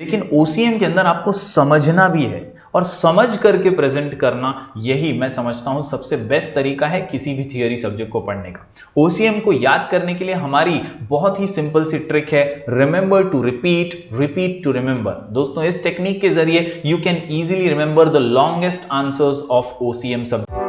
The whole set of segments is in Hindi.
लेकिन ओसीएम के अंदर आपको समझना भी है और समझ करके प्रेजेंट करना, यही मैं समझता हूं सबसे बेस्ट तरीका है किसी भी थियरी सब्जेक्ट को पढ़ने का। ओसीएम को याद करने के लिए हमारी बहुत ही सिंपल सी ट्रिक है, remember to repeat, repeat to remember. दोस्तों, इस टेक्निक के जरिए you can easily remember the longest answers of OCM subject.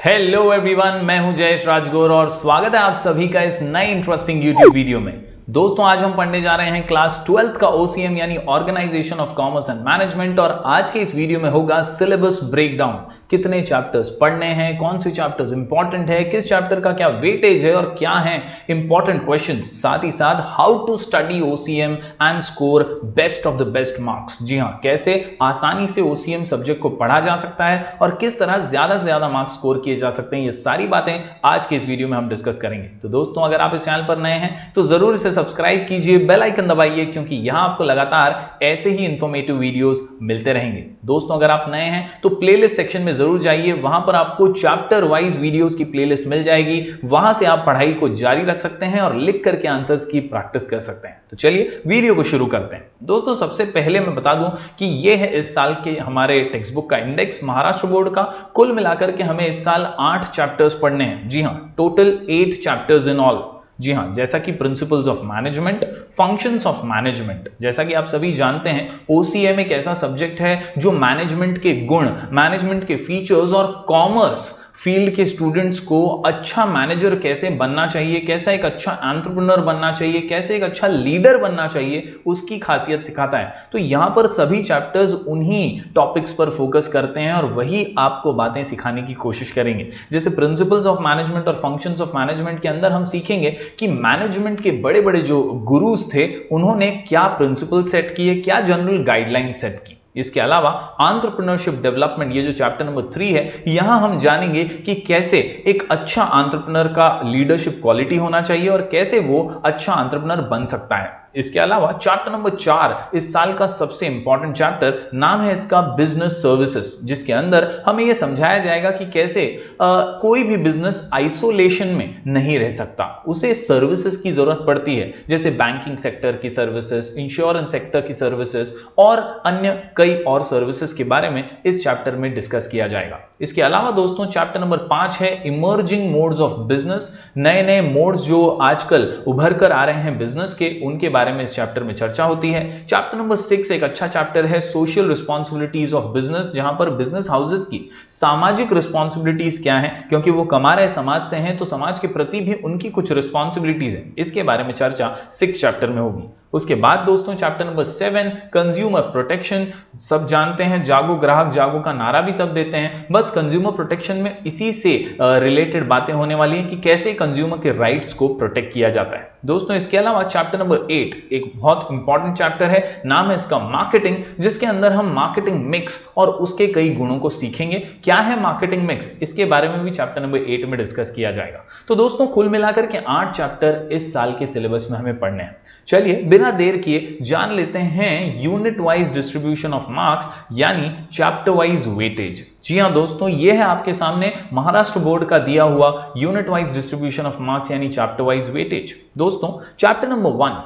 Hello everyone, मैं हूं जयेश राजगौर और स्वागत है आप सभी का इस नए इंटरेस्टिंग यूट्यूब वीडियो में। दोस्तों, आज हम पढ़ने जा रहे हैं क्लास 12th का ओसीएम यानी organisation of commerce and management. और आज के इस वीडियो में होगा सिलेबस ब्रेकडाउन, कितने चैप्टर्स पढ़ने हैं, कौन से चैप्टर्स इंपॉर्टेंट है, किस चैप्टर का क्या वेटेज है और क्या है इंपॉर्टेंट क्वेश्चंस, साथ ही साथ how to study OCM and score best of the best marks. जी हाँ, कैसे आसानी से ओसीएम सब्जेक्ट को पढ़ा जा सकता है और किस तरह ज्यादा से ज्यादा मार्क्स स्कोर किए जा सकते हैं, ये सारी बातें आज के इस वीडियो में हम डिस्कस करेंगे। तो दोस्तों, अगर आप इस चैनल पर नए हैं तो जरूर इसे सब्सक्राइब कीजिए, बेल आइकन दबाइए, क्योंकि यहां आपको लगातार ऐसे ही इंफॉर्मेटिव वीडियोस मिलते रहेंगे। दोस्तों, अगर आप नए हैं तो प्लेलिस्ट सेक्शन में जरूर जाइए, वहां पर आपको चैप्टर वाइज वीडियोस की प्लेलिस्ट मिल जाएगी। वहां से आप पढ़ाई को जारी रख सकते हैं और लिख करके आंसर्स की प्रैक्टिस कर सकते हैं। तो चलिए वीडियो को शुरू करते हैं। दोस्तों, सबसे पहले मैं बता दूं कि यह है इस साल के हमारे टेक्स्ट बुक का इंडेक्स महाराष्ट्र बोर्ड का। कुल मिलाकर के हमें इस साल 8 चैप्टर्स पढ़ने हैं। जी हां, टोटल 8 चैप्टर्स इन ऑल। जी हां, जैसा कि principles of management, functions of management. जैसा कि आप सभी जानते हैं, ओसीएम एक ऐसा सब्जेक्ट है जो मैनेजमेंट के गुण, मैनेजमेंट के फीचर्स और कॉमर्स फील्ड के स्टूडेंट्स को अच्छा मैनेजर कैसे बनना चाहिए, कैसा एक अच्छा एंटरप्रेन्योर बनना चाहिए, कैसे एक अच्छा लीडर बनना चाहिए, उसकी खासियत सिखाता है। तो यहां पर सभी चैप्टर्स उन्हीं टॉपिक्स पर फोकस करते हैं और वही आपको बातें सिखाने की कोशिश करेंगे। जैसे प्रिंसिपल्स ऑफ मैनेजमेंट और फंक्शंस ऑफ मैनेजमेंट के अंदर हम सीखेंगे कि मैनेजमेंट के बड़े बड़े जो गुरुज थे उन्होंने क्या प्रिंसिपल सेट किए, क्या जनरल गाइडलाइन सेट की। इसके अलावा एंटरप्रेन्योरशिप डेवलपमेंट, ये जो चैप्टर नंबर 3 है, यहां हम जानेंगे कि कैसे एक अच्छा एंटरप्रेन्योर का लीडरशिप क्वालिटी होना चाहिए और कैसे वो अच्छा एंटरप्रेन्योर बन सकता है। इसके अलावा चैप्टर नंबर 4 इस साल का सबसे इंपॉर्टेंट चैप्टर, नाम है इसका बिजनेस सर्विसेज, जिसके अंदर हमें यह समझाया जाएगा कि कैसे कोई भी बिजनेस आइसोलेशन में नहीं रह सकता, उसे सर्विसेज की जरूरत पड़ती है। जैसे बैंकिंग सेक्टर की सर्विसेज, इंश्योरेंस सेक्टर की सर्विसेज और अन्य कई और सर्विसेज के बारे में इस चैप्टर में डिस्कस किया जाएगा। इसके अलावा दोस्तों, चैप्टर नंबर 5 है इमर्जिंग मोड्स ऑफ बिजनेस, नए नए मोड्स जो आजकल उभर कर आ रहे हैं बिजनेस के, उनके बारे में इस चैप्टर में चर्चा होती है। चैप्टर नंबर 6 एक अच्छा चैप्टर है, सोशल रिस्पांसिबिलिटीज ऑफ बिजनेस, जहां पर बिजनेस हाउसेस की सामाजिक रिस्पांसिबिलिटीज क्या है, क्योंकि वो कमा रहे समाज से हैं तो समाज के प्रति भी उनकी कुछ रिस्पांसिबिलिटीज हैं। इसके बारे में चर्चा 6 चैप्टर में होगी। उसके बाद दोस्तों, चैप्टर नंबर 7 कंज्यूमर प्रोटेक्शन, सब जानते हैं जागो ग्राहक जागो का नारा भी सब देते हैं, बस कंज्यूमर प्रोटेक्शन में इसी से रिलेटेड बातें होने वाली हैं कि कैसे कंज्यूमर के राइट्स को प्रोटेक्ट किया जाता है। दोस्तों, इसके अलावा चैप्टर नंबर 8 एक बहुत इंपॉर्टेंट चैप्टर है, नाम है इसका मार्केटिंग, जिसके अंदर हम मार्केटिंग मिक्स और उसके कई गुणों को सीखेंगे। क्या है मार्केटिंग मिक्स, इसके बारे में भी चैप्टर नंबर 8 में डिस्कस किया जाएगा। तो दोस्तों, कुल मिलाकर के 8 चैप्टर इस साल के सिलेबस में हमें पढ़ने हैं। चलिए बिना देर किए जान लेते हैं unit wise distribution of marks यानी चैप्टर वाइज वेटेज। जी हां दोस्तों, यह है आपके सामने महाराष्ट्र बोर्ड का दिया हुआ unit wise distribution of marks यानी चैप्टर वाइज वेटेज। दोस्तों, chapter number 1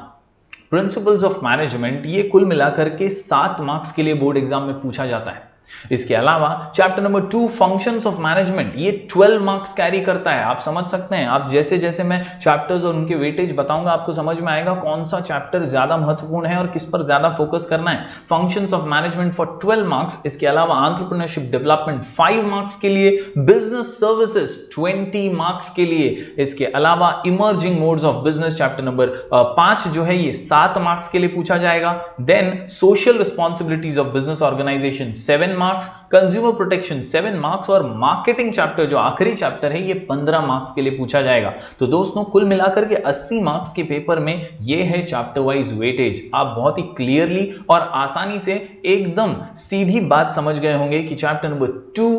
principles of management, ये कुल मिलाकर के 7 मार्क्स के लिए बोर्ड एग्जाम में पूछा जाता है। इसके अलावा chapter number 2 functions of management, ये 12 मार्क्स कैरी करता है। आप समझ सकते हैं, आप जैसे जैसे मैं चैप्टर्स और उनके वेटेज बताऊंगा आपको समझ में आएगा कौन सा चैप्टर ज्यादा महत्वपूर्ण है और किस पर ज्यादा फोकस करना है। Functions of management for 12 marks, इसके अलावा एंटरप्रेन्योरशिप डेवलपमेंट 5 मार्क्स के लिए, बिजनेस सर्विसेज 20 मार्क्स के लिए, इसके अलावा emerging modes of business chapter number 5 जो है ये 7 मार्क्स के लिए पूछा जाएगा। Then social responsibilities of business organisation 7 marks, consumer protection 7 marks और मार्केटिंग चैप्टर जो आखिरी चैप्टर है ये 15 मार्क्स के लिए पूछा जाएगा। तो दोस्तों, कुल मिलाकर के 80 मार्क्स के पेपर में ये है चैप्टर वाइज वेटेज। आप बहुत ही क्लियरली और आसानी से एकदम सीधी बात समझ गए होंगे कि चैप्टर नंबर 2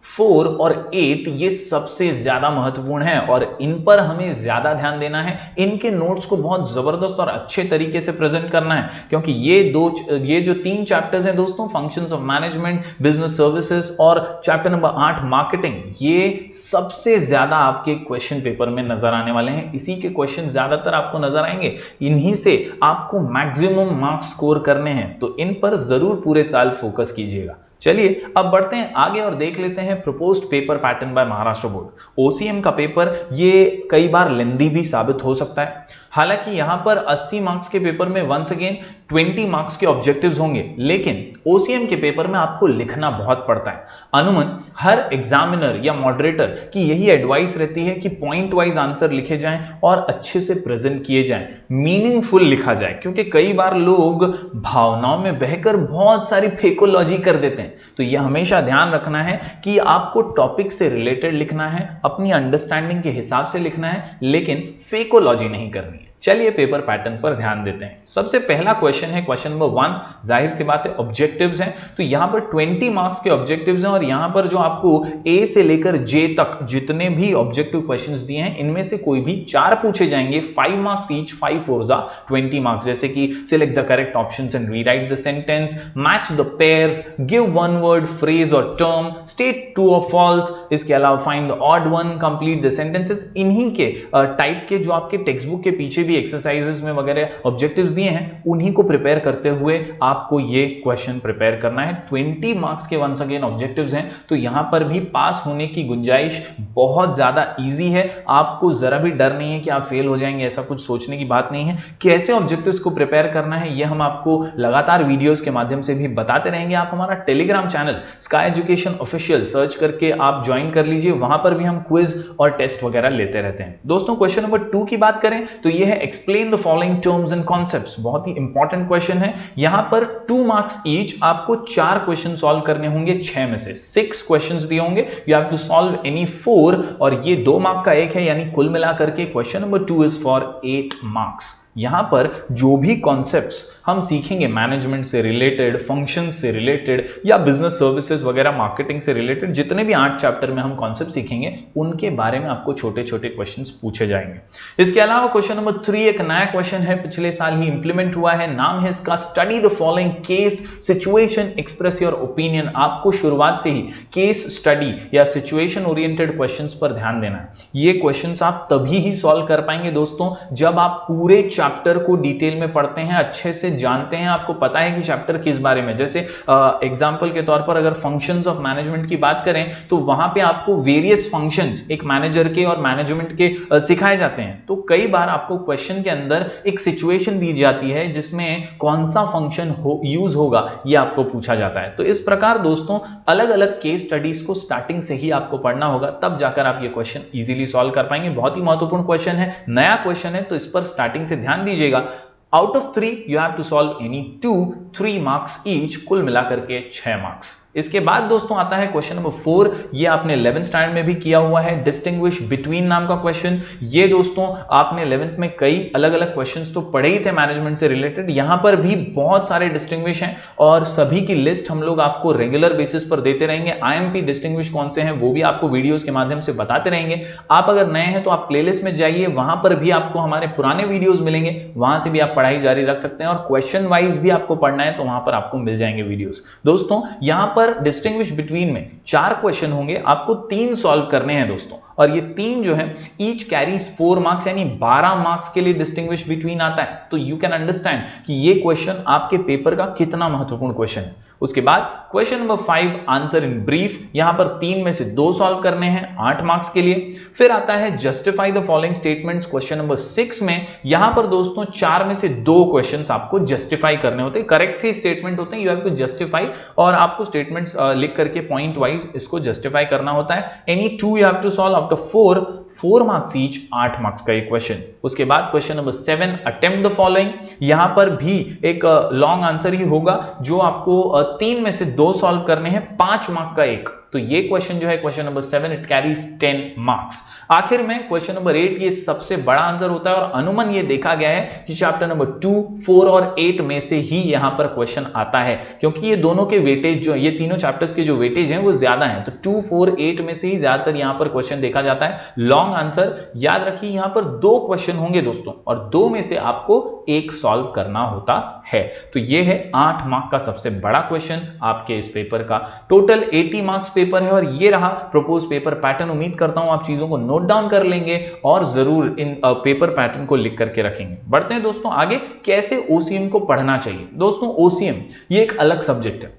4 और 8 ये सबसे ज्यादा महत्वपूर्ण है और इन पर हमें ज्यादा ध्यान देना है। इनके नोट्स को बहुत जबरदस्त और अच्छे तरीके से प्रेजेंट करना है, क्योंकि ये जो 3 चैप्टर्स हैं दोस्तों, functions of management, business services और चैप्टर नंबर 8 मार्केटिंग, ये सबसे ज्यादा आपके क्वेश्चन पेपर में नजर आने वाले हैं। इसी के क्वेश्चन ज्यादातर आपको नजर आएंगे, इन्हीं से आपको मैक्सिमम मार्क्स स्कोर करने हैं, तो इन पर जरूर पूरे साल फोकस कीजिएगा। चलिए अब बढ़ते हैं आगे और देख लेते हैं proposed paper pattern bye Maharashtra board. OCM का पेपर ये कई बार लेंदी भी साबित हो सकता है। हालांकि यहां पर 80 मार्क्स के पेपर में वंस अगेन 20 मार्क्स के ऑब्जेक्टिव्स होंगे, लेकिन ओसीएम के पेपर में आपको लिखना बहुत पड़ता है। अमूमन हर एग्जामिनर या मॉडरेटर की यही एडवाइस रहती है कि पॉइंट वाइज आंसर लिखे जाएं और अच्छे से प्रेजेंट किए जाएं, मीनिंगफुल लिखा जाए, क्योंकि कई बार लोग भावनाओं में बहकर बहुत सारी फेकोलॉजी कर देते हैं। तो यह हमेशा ध्यान रखना है कि आपको टॉपिक से रिलेटेड लिखना है, अपनी अंडरस्टैंडिंग के हिसाब से लिखना है, लेकिन फेकोलॉजी नहीं करनी है। चलिए पेपर पैटर्न पर ध्यान देते हैं। सबसे पहला क्वेश्चन है क्वेश्चन नंबर 1, जाहिर सी बात है ऑब्जेक्टिव्स हैं, तो यहां पर 20 मार्क्स के ऑब्जेक्टिव्स हैं और यहां पर जो आपको ए से लेकर जे तक जितने भी ऑब्जेक्टिव क्वेश्चंस दिए हैं, इनमें से कोई भी 4 पूछे जाएंगे, 5 मार्क्स ईच, 5 4 जा 20 मार्क्स, जैसे कि select the correct options and rewrite the sentence, match the pairs, give one word phrase और टर्म, स्टेट ट्रू और फॉल्स, इसके अलावा find the odd one, complete the sentences. इन्हीं के टाइप के जो आपके टेक्स्ट बुक के पीछे भी एक्सरसाइजेस में वगैरह ऑब्जेक्टिव्स दिए हैं, उन्हीं को प्रिपेयर करते हुए आपको ये क्वेश्चन प्रिपेयर करना है। 20 मार्क्स के वंस अगेन ऑब्जेक्टिव्स हैं, तो यहां पर भी पास होने की गुंजाइश बहुत ज्यादा इजी है। आपको जरा भी डर नहीं है कि आप फेल हो जाएंगे, ऐसा कुछ सोचने की बात नहीं है। कैसे ऑब्जेक्टिव्स को प्रिपेयर करना है ये हम आपको लगातार वीडियोस के माध्यम से भी बताते रहेंगे। आप हमारा Telegram channel sky education official search करके आप ज्वाइन कर लीजिए, वहां पर भी हम क्विज और टेस्ट वगैरह लेते रहते हैं। दोस्तों क्वेश्चन नंबर 2 की बात करें तो यह है explain the following terms and concepts. बहुत ही इंपॉर्टेंट क्वेश्चन है। यहां पर 2 मार्क्स ईच, आपको 4 क्वेश्चन सॉल्व करने होंगे 6 में से। 6 क्वेश्चंस दिए होंगे, you have to solve any 4 और ये 2 मार्क का एक है, यानी कुल मिलाकर के question number 2 is for 8 marks. यहां पर जो भी कॉन्सेप्ट्स हम सीखेंगे मैनेजमेंट से रिलेटेड, फंक्शन से रिलेटेड या बिजनेस सर्विसेज वगैरह मार्केटिंग से रिलेटेड, जितने भी 8 चैप्टर में हम कॉन्सेप्ट सीखेंगे उनके बारे में आपको छोटे छोटे क्वेश्चंस पूछे जाएंगे। इसके अलावा क्वेश्चन नंबर 3 एक नया क्वेश्चन है, पिछले साल ही इंप्लीमेंट हुआ है, नाम है इसका study the following case situation express your opinion. आपको शुरुआत से ही केस स्टडी या सिचुएशन ओरिएंटेड क्वेश्चंस पर ध्यान देना है। ये क्वेश्चंस आप तभी ही सॉल्व कर पाएंगे दोस्तों जब आप पूरे चैप्टर को डिटेल में पढ़ते हैं, अच्छे से जानते हैं, आपको पता है कि चैप्टर किस बारे में। जैसे एग्जांपल के तौर पर अगर फंक्शंस ऑफ मैनेजमेंट की बात करें तो वहां पे आपको वेरियस फंक्शंस एक मैनेजर के और मैनेजमेंट के सिखाए जाते हैं। तो कई बार आपको क्वेश्चन के अंदर एक सिचुएशन दी जाती है जिसमें कौन सा फंक्शन यूज होगा ये आपको पूछा जाता है। तो इस प्रकार दोस्तों अलग अलग केस स्टडीज को स्टार्टिंग से ही आपको पढ़ना होगा, तब जाकर आप ये क्वेश्चन इजीली सॉल्व कर पाएंगे। बहुत ही महत्वपूर्ण क्वेश्चन है, नया क्वेश्चन है, तो इस पर स्टार्टिंग से ध्यान दीजिएगा। Out of 3 you have to solve any 2, 3 marks each, कुल मिलाकर के 6 मार्क्स। इसके बाद दोस्तों आता है क्वेश्चन नंबर 4, ये आपने 11th स्टैंडर्ड में भी किया हुआ है, डिस्टिंग्विश बिटवीन नाम का क्वेश्चन। ये दोस्तों आपने 11th में कई अलग अलग क्वेश्चंस तो पढ़े ही थे मैनेजमेंट से रिलेटेड, यहां पर भी बहुत सारे डिस्टिंग्विश हैं और सभी की लिस्ट हम लोग आपको रेगुलर बेसिस पर देते रहेंगे। आईएमपी डिस्टिंग्विश कौन से हैं वो भी आपको वीडियोस के माध्यम से बताते रहेंगे। आप अगर नए हैं तो आप प्लेलिस्ट में जाइए, वहां पर भी आपको हमारे पुराने वीडियोस मिलेंगे, वहां से भी आप पढ़ाई जारी रख सकते हैं और क्वेश्चन वाइज भी आपको पढ़ना है तो वहां पर आपको मिल जाएंगे वीडियोस। दोस्तों यहां पर डिस्टिंग्विश बिटवीन में 4 क्वेश्चन होंगे, आपको 3 सॉल्व करने हैं दोस्तों, और ये 3 जो है ईच कैरीज 4 मार्क्स, यानी 12 मार्क्स के लिए डिस्टिंग्विश बिटवीन आता है। तो यू कैन अंडरस्टैंड कि ये क्वेश्चन आपके पेपर का कितना महत्वपूर्ण क्वेश्चन है। उसके बाद question number 5 answer in brief, यहां पर 3 में से 2 सॉल्व करने हैं 8 मार्क्स के लिए। फिर आता है justify the following statements, question number 6 में यहां पर दोस्तों 4 में से 2 क्वेश्चंस आपको जस्टिफाई करने होते हैं, करेक्ट ही स्टेटमेंट होते हैं, यू हैव टू जस्टिफाई, और आपको स्टेटमेंट्स लिख करके पॉइंट वाइज इसको जस्टिफाई करना होता है। Any 2 you have to solve after 4 marks each, 8 marks का एक क्वेश्चन। उसके बाद question number 7, attempt the following. यहां पर भी एक लॉन्ग आंसर ही होगा जो आपको 3 में से 2 सॉल्व करने हैं, 5 मार्क का एक। तो ये क्वेश्चन जो है question number 7, it carries 10 marks. आखिर में क्वेश्चन नंबर 8 ये सबसे बड़ा आंसर होता है और अनुमान ये देखा गया है कि चैप्टर नंबर 2, 4 और 8 में से ही यहां पर क्वेश्चन आता है, क्योंकि ये दोनों के वेटेज जो ये तीनों चैप्टर्स के जो वेटेज हैं वो ज्यादा हैं। तो 2, 4, 8 में से ही ज्यादातर यहां पर क्वेश्चन देखा जाता है। लॉन्ग आंसर याद रखिए, यहां पर 2 क्वेश्चन होंगे दोस्तों और 2 में से आपको एक सॉल्व करना होता है। तो ये है 8 मार्क का सबसे बड़ा क्वेश्चन आपके इस पेपर का। टोटल 80 मार्क्स पेपर है और ये रहा प्रपोज पेपर पैटर्न। उम्मीद करता हूं आप चीजों को नोट डाउन कर लेंगे और जरूर इन पेपर पैटर्न को लिख करके रखेंगे। बढ़ते हैं दोस्तों आगे, कैसे ओसीएम को पढ़ना चाहिए। दोस्तों ओसीएम ये एक अलग सब्जेक्ट है,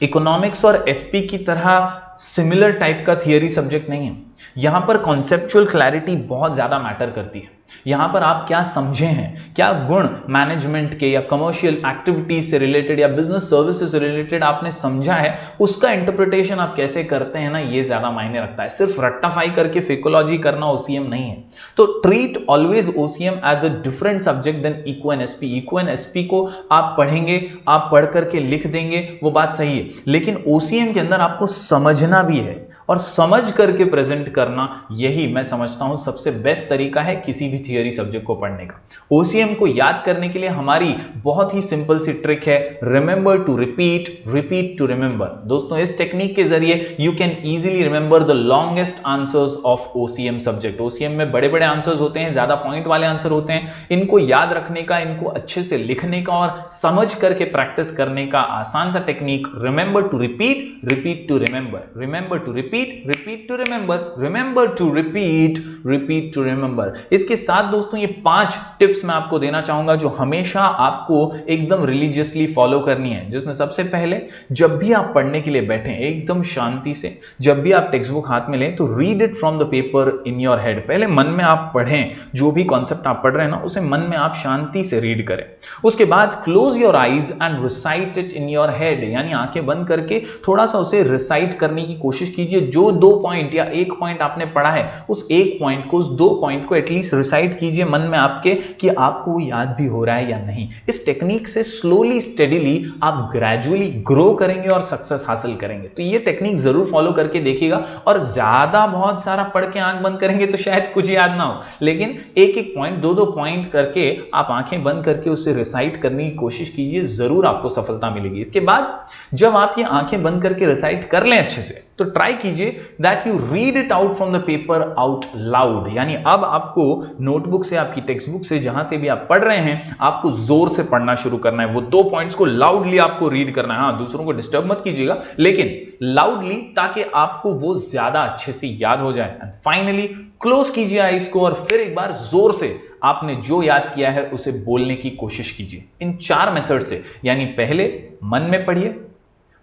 इकोनॉमिक्स और एसपी की तरह सिमिलर टाइप का थियरी सब्जेक्ट नहीं है। यहां पर कॉन्सेप्चुअल क्लैरिटी बहुत ज्यादा मैटर करती है। यहां पर आप क्या समझे हैं, क्या गुण मैनेजमेंट के या कमर्शियल एक्टिविटीज से रिलेटेड या बिजनेस सर्विसेज से रिलेटेड आपने समझा है, उसका इंटरप्रिटेशन आप कैसे करते हैं ना, ये ज्यादा मायने रखता है। सिर्फ रट्टाफाई करके फेकोलॉजी करना ओसीएम नहीं है। तो treat always OCM as a different subject than eco and SP. Eco and SP को आप पढ़ेंगे, आप पढ़ करके लिख देंगे, वो बात सही है, लेकिन ओसीएम के अंदर आपको समझना भी है और समझ करके प्रेजेंट करना, यही मैं समझता हूं सबसे बेस्ट तरीका है किसी भी थियरी सब्जेक्ट को पढ़ने का। ओसीएम को याद करने के लिए हमारी बहुत ही सिंपल सी ट्रिक है, remember to repeat, repeat to remember. दोस्तों इस टेक्निक के जरिए you can easily remember the longest answers of OCM subject. OCM में बड़े बड़े आंसर्स होते हैं, ज्यादा पॉइंट वाले आंसर होते हैं। इनको याद रखने का, इनको अच्छे से लिखने का और समझ करके प्रैक्टिस करने का आसान सा technique, remember to repeat, repeat to remember, remember to repeat, repeat to remember, remember to repeat, repeat to remember. इसके साथ दोस्तों ये 5 टिप्स मैं आपको देना चाहूंगा जो हमेशा आपको एकदम रिलीजियसली फॉलो करनी है। जिसमें सबसे पहले, जब भी आप पढ़ने के लिए बैठें एकदम शांति से, जब भी आप टेक्स्ट बुक हाथ में लें तो read it from the paper in your head. पहले मन में आप पढ़ें, जो भी कॉन्सेप्ट आप पढ़ रहे हैं ना उसे मन में आप शांति से रीड करें। उसके बाद close your eyes and recite it in your head, यानी आंखें बंद करके थोड़ा सा उसे रिसाइट करने की कोशिश कीजिए। जो 2 पॉइंट या 1 पॉइंट आपने पढ़ा है उस 1 पॉइंट को, उस 2 पॉइंट को एटलीस्ट रिसाइट कीजिए मन में आपके कि आपको याद भी हो रहा है या नहीं। इस टेक्निक से स्लोली स्टेडीली आप ग्रेजुअली ग्रो करेंगे और सक्सेस हासिल करेंगे। तो ये टेक्निक जरूर फॉलो करके देखिएगा। और ज्यादा बहुत सारा पढ़ के आंख बंद करेंगे तो शायद कुछ याद ना हो, लेकिन 1-1 पॉइंट, 2-2 पॉइंट करके आप आंखें बंद करके उसे रिसाइट करने की कोशिश कीजिए, जरूर आपको सफलता मिलेगी। इसके बाद जब आप ये आंखें बंद करके रिसाइट कर लें अच्छे से, तो ट्राई कीजिए that you read it out from the paper out loud. यानी अब आपको नोटबुक से, आपकी टेक्स्ट बुक से, जहां से भी आप पढ़ रहे हैं, आपको जोर से पढ़ना शुरू करना है। वो 2 पॉइंट्स को लाउडली आपको रीड करना है। हाँ, दूसरों को डिस्टर्ब मत कीजिएगा, लेकिन लाउडली, ताकि आपको वो ज्यादा अच्छे से याद हो जाए। एंड फाइनली क्लोज कीजिए आईज को और फिर एक बार जोर से आपने जो याद किया है उसे बोलने की कोशिश कीजिए इन 4 मेथड से। यानी पहले मन में पढ़िए,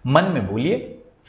मन में बोलिए,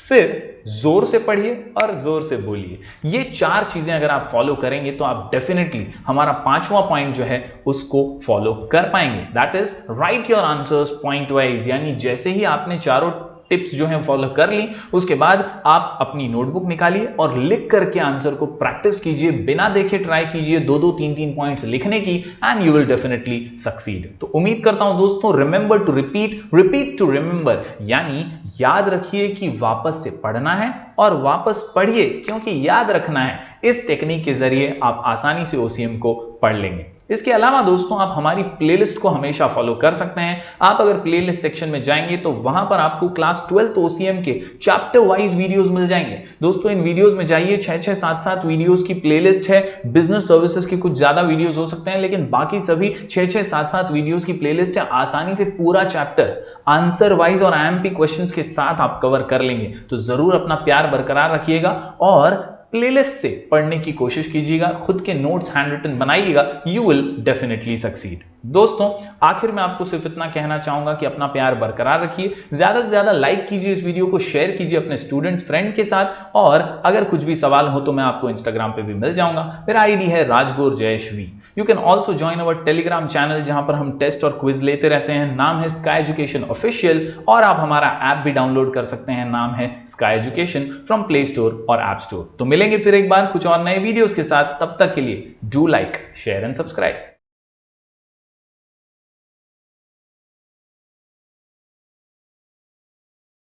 फिर जोर से पढ़िए और जोर से बोलिए। ये 4 चीजें अगर आप फॉलो करेंगे तो आप डेफिनेटली हमारा 5वां पॉइंट जो है उसको फॉलो कर पाएंगे। That is right your answers point wise. यानी जैसे ही आपने चारों टिप्स जो हैं फॉलो कर ली, उसके बाद आप अपनी नोटबुक निकालिए और लिख करके आंसर को प्रैक्टिस कीजिए। बिना देखे ट्राई कीजिए 2-2, 3-3 पॉइंट्स लिखने की, and you will definitely succeed. तो उम्मीद करता हूं दोस्तों, remember to repeat, repeat to remember, यानी याद रखिए कि वापस से पढ़ना है और वापस पढ़िए क्योंकि याद रखना है। इस टेक्निक के जरिए आप आसानी से ओसीएम को पढ़ लेंगे। इसके अलावा दोस्तों आप हमारी प्लेलिस्ट को हमेशा फॉलो कर सकते हैं। आप अगर प्लेलिस्ट सेक्शन में जाएंगे तो वहां पर आपको क्लास 12th ओसीएम के चैप्टर वाइज वीडियोस मिल जाएंगे। दोस्तों इन वीडियोस में जाइए, 6-6, 7-7 वीडियोस की प्लेलिस्ट है। बिजनेस सर्विसेज की कुछ ज्यादा वीडियोस हो सकते हैं, लेकिन बाकी सभी 6-6, 7-7 वीडियोस की प्लेलिस्ट है। आसानी से पूरा चैप्टर आंसर वाइज और आईएमपी क्वेश्चंस के साथ आप कवर कर लेंगे। तो जरूर अपना प्यार बरकरार रखिएगा और प्लेलिस्ट से पढ़ने की कोशिश कीजिएगा। खुद के नोट्स हैंड रिटन बनाइएगा, यू विल डेफिनेटली सक्सीड। दोस्तों आखिर में आपको सिर्फ इतना कहना चाहूंगा कि अपना प्यार बरकरार रखिए, ज्यादा से ज्यादा लाइक कीजिए, इस वीडियो को शेयर कीजिए अपने स्टूडेंट फ्रेंड के साथ, और अगर कुछ भी सवाल हो तो मैं आपको इंस्टाग्राम पे भी मिल जाऊंगा। मेरा आईडी है Rajgaur Jayesh V. You can also join our Telegram channel जहां पर हम टेस्ट और क्विज लेते रहते हैं। नाम है स्काई एजुकेशन ऑफिशियल, और आप हमारा ऐप भी डाउनलोड कर सकते हैं, नाम है sky education from play store और ऐप स्टोर। तो मिलेंगे फिर एक बार कुछ और नए वीडियोस के साथ, तब तक के लिए do like, share and subscribe.